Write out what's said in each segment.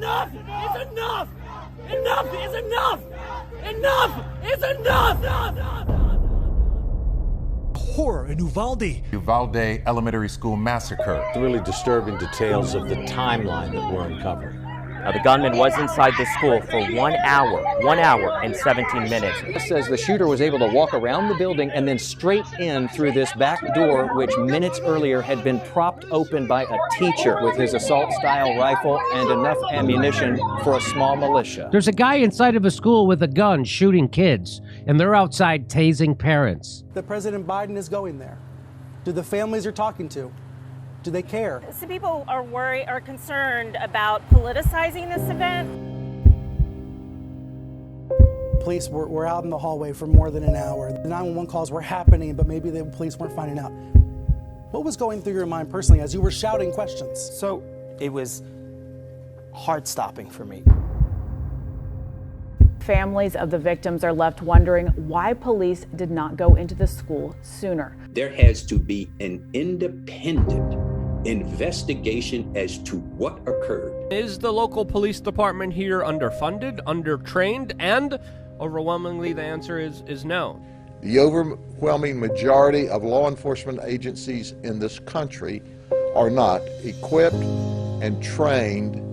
Enough is enough! Enough is enough! Enough is enough! Horror in Uvalde. Uvalde Elementary School massacre. Really disturbing details of the timeline that we're uncovering. The gunman was inside the school for 1 hour and 17 minutes. It says the shooter was able to walk around the building and then straight in through this back door, which minutes earlier had been propped open by a teacher with his assault-style rifle and enough ammunition for a small militia. There's a guy inside of a school with a gun shooting kids, and they're outside tasing parents. That President Biden is going there. Do the families you're talking to, do they care? Some people are worried or concerned about politicizing this event. Police were out in the hallway for more than an hour. The 911 calls were happening, but maybe the police weren't finding out. What was going through your mind personally as you were shouting questions? So it was heart-stopping for me. Families of the victims are left wondering why police did not go into the school sooner. There has to be an independent investigation as to what occurred. Is the local police department here underfunded, undertrained, and overwhelmingly the answer is no. The overwhelming majority of law enforcement agencies in this country are not equipped and trained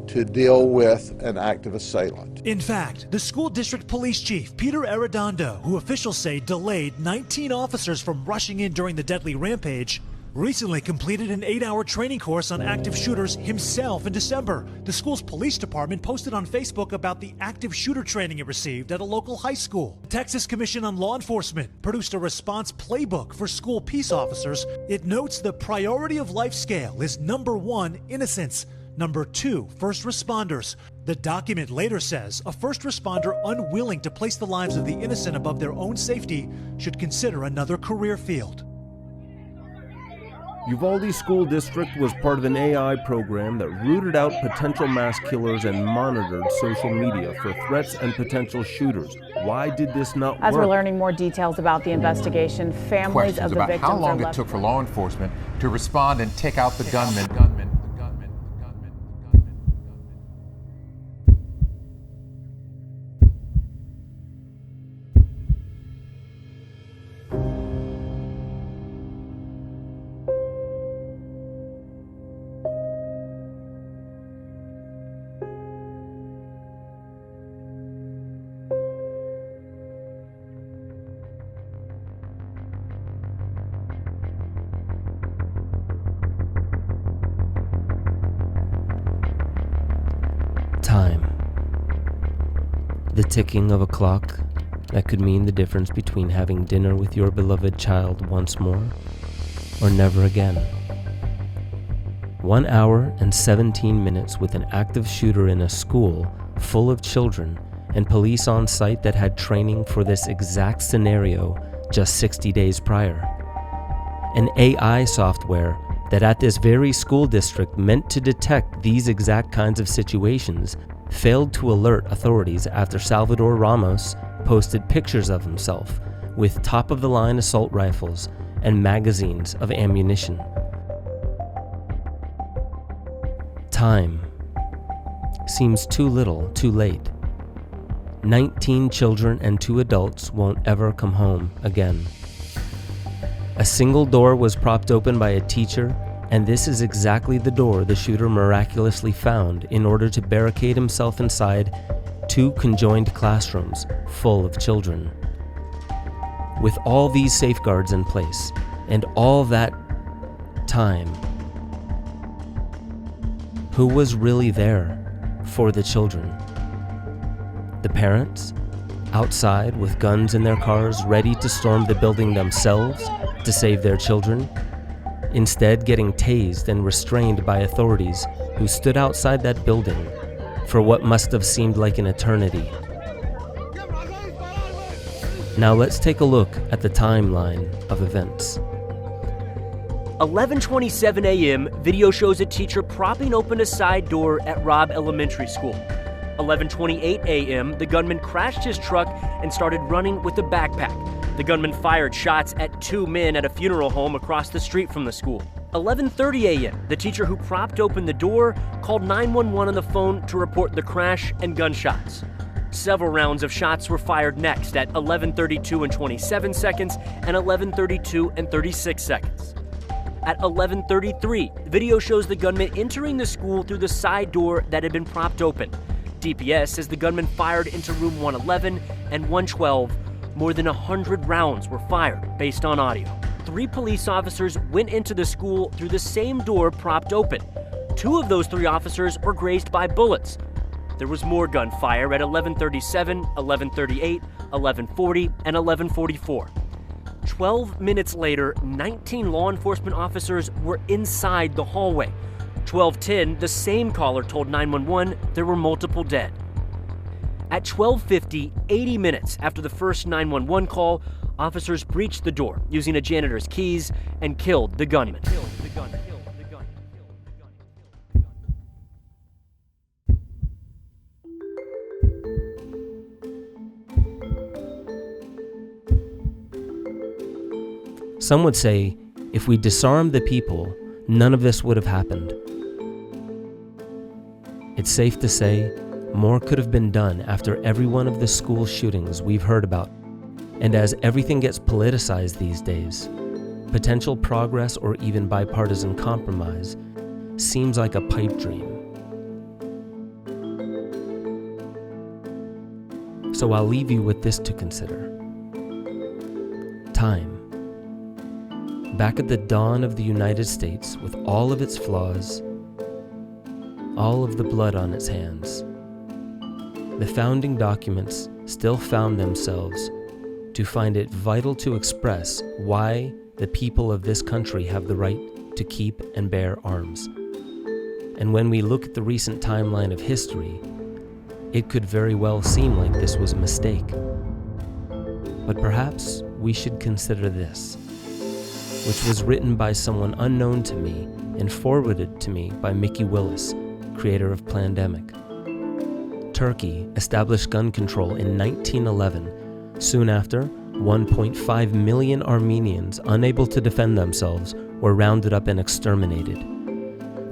to deal with an active assailant. In fact, the school district police chief, Peter Arredondo, who officials say delayed 19 officers from rushing in during the deadly rampage, recently completed an 8-hour training course on active shooters himself in December. The school's police department posted on Facebook about the active shooter training it received at a local high school. The Texas Commission on Law Enforcement produced a response playbook for school peace officers. It notes the priority of life scale is number 1, innocence. Number 2, first responders. The document later says a first responder unwilling to place the lives of the innocent above their own safety should consider another career field. Uvalde School District was part of an AI program that rooted out potential mass killers and monitored social media for threats and potential shooters. Why did this not work? As we're learning more details about the investigation, families of the about victims how long are it took for law enforcement to respond and take out the gunman. Time. The ticking of a clock that could mean the difference between having dinner with your beloved child once more or never again. 1 hour and 17 minutes with an active shooter in a school full of children and police on site that had training for this exact scenario just 60 days prior. An AI software that at this very school district meant to detect these exact kinds of situations failed to alert authorities after Salvador Ramos posted pictures of himself with top-of-the-line assault rifles and magazines of ammunition. Time seems too little, too late. 19 children and 2 adults won't ever come home again. A single door was propped open by a teacher, and this is exactly the door the shooter miraculously found in order to barricade himself inside 2 conjoined classrooms full of children. With all these safeguards in place, and all that time, who was really there for the children? The parents, outside with guns in their cars, ready to storm the building themselves to save their children, instead getting tased and restrained by authorities who stood outside that building for what must have seemed like an eternity. Now let's take a look at the timeline of events. 11:27 a.m., video shows a teacher propping open a side door at Robb Elementary School. 11:28 a.m., the gunman crashed his truck and started running with a backpack. The gunman fired shots at 2 men at a funeral home across the street from the school. 11:30 a.m., the teacher who propped open the door called 911 on the phone to report the crash and gunshots. Several rounds of shots were fired next at 11:32 and 27 seconds and 11:32 and 36 seconds. At 11:33, video shows the gunman entering the school through the side door that had been propped open. DPS says the gunman fired into room 111 and 112. More than 100 rounds were fired based on audio. 3 police officers went into the school through the same door propped open. 2 of those 3 officers were grazed by bullets. There was more gunfire at 11:37, 11:38, 11:40, and 11:44. 12 minutes later, 19 law enforcement officers were inside the hallway. 12:10, the same caller told 911 there were multiple dead. At 12:50, 80 minutes after the first 911 call, officers breached the door using a janitor's keys and killed the gunman. Some would say, if we disarmed the people, none of this would have happened. It's safe to say, more could have been done after every one of the school shootings we've heard about. And as everything gets politicized these days, potential progress or even bipartisan compromise seems like a pipe dream. So I'll leave you with this to consider. Time. Back at the dawn of the United States, with all of its flaws, all of the blood on its hands, the founding documents still found themselves to find it vital to express why the people of this country have the right to keep and bear arms. And when we look at the recent timeline of history, it could very well seem like this was a mistake. But perhaps we should consider this, which was written by someone unknown to me and forwarded to me by Mikki Willis, creator of Plandemic. Turkey established gun control in 1911. Soon after, 1.5 million Armenians unable to defend themselves were rounded up and exterminated.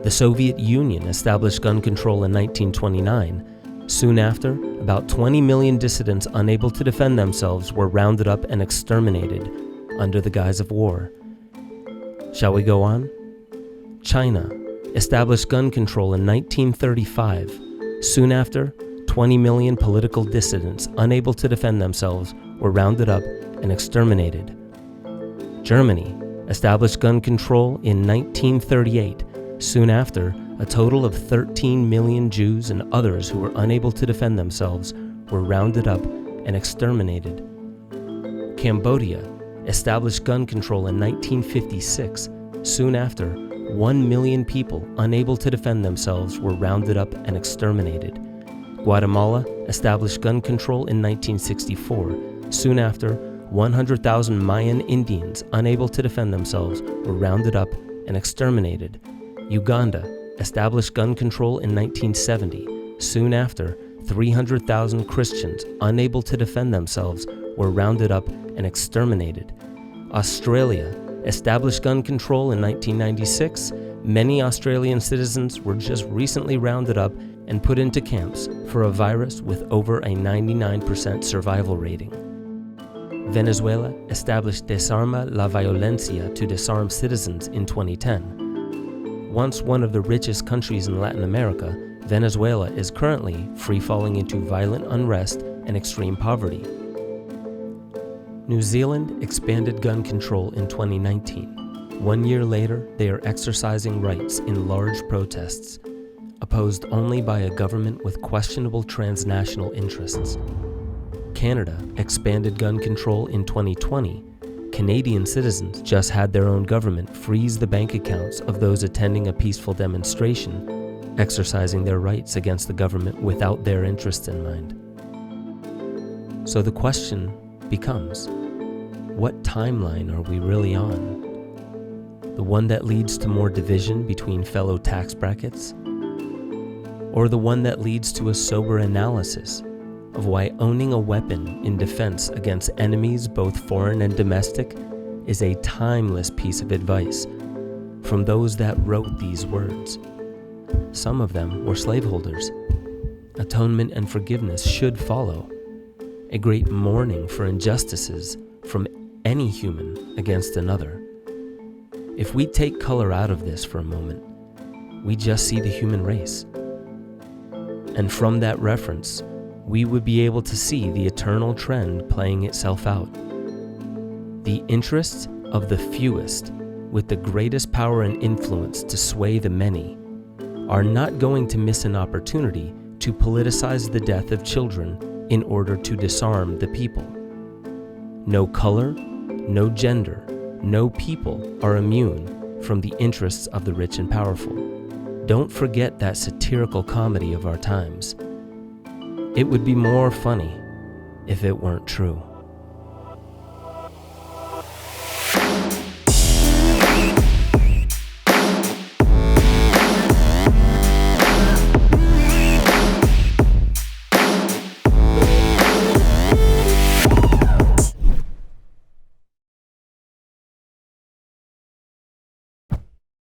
The Soviet Union established gun control in 1929. Soon after, about 20 million dissidents unable to defend themselves were rounded up and exterminated under the guise of war. Shall we go on? China established gun control in 1935. Soon after, 20 million political dissidents unable to defend themselves were rounded up and exterminated. Germany established gun control in 1938. Soon after, a total of 13 million Jews and others who were unable to defend themselves were rounded up and exterminated. Cambodia established gun control in 1956. Soon after, 1 million people unable to defend themselves were rounded up and exterminated. Guatemala established gun control in 1964. Soon after, 100,000 Mayan Indians unable to defend themselves were rounded up and exterminated. Uganda established gun control in 1970. Soon after, 300,000 Christians unable to defend themselves were rounded up and exterminated. Australia established gun control in 1996. Many Australian citizens were just recently rounded up and put into camps for a virus with over a 99% survival rating. Venezuela established Desarma la Violencia to disarm citizens in 2010. Once one of the richest countries in Latin America, Venezuela is currently free-falling into violent unrest and extreme poverty. New Zealand expanded gun control in 2019. 1 year later, they are exercising rights in large protests, opposed only by a government with questionable transnational interests. Canada expanded gun control in 2020. Canadian citizens just had their own government freeze the bank accounts of those attending a peaceful demonstration, exercising their rights against the government without their interests in mind. So the question becomes, what timeline are we really on? The one that leads to more division between fellow tax brackets? Or the one that leads to a sober analysis of why owning a weapon in defense against enemies both foreign and domestic is a timeless piece of advice from those that wrote these words. Some of them were slaveholders. Atonement and forgiveness should follow. A great mourning for injustices from any human against another. If we take color out of this for a moment, we just see the human race. And from that reference, we would be able to see the eternal trend playing itself out. The interests of the fewest, with the greatest power and influence to sway the many, are not going to miss an opportunity to politicize the death of children in order to disarm the people. No color, no gender, no people are immune from the interests of the rich and powerful. Don't forget that satirical comedy of our times. It would be more funny if it weren't true.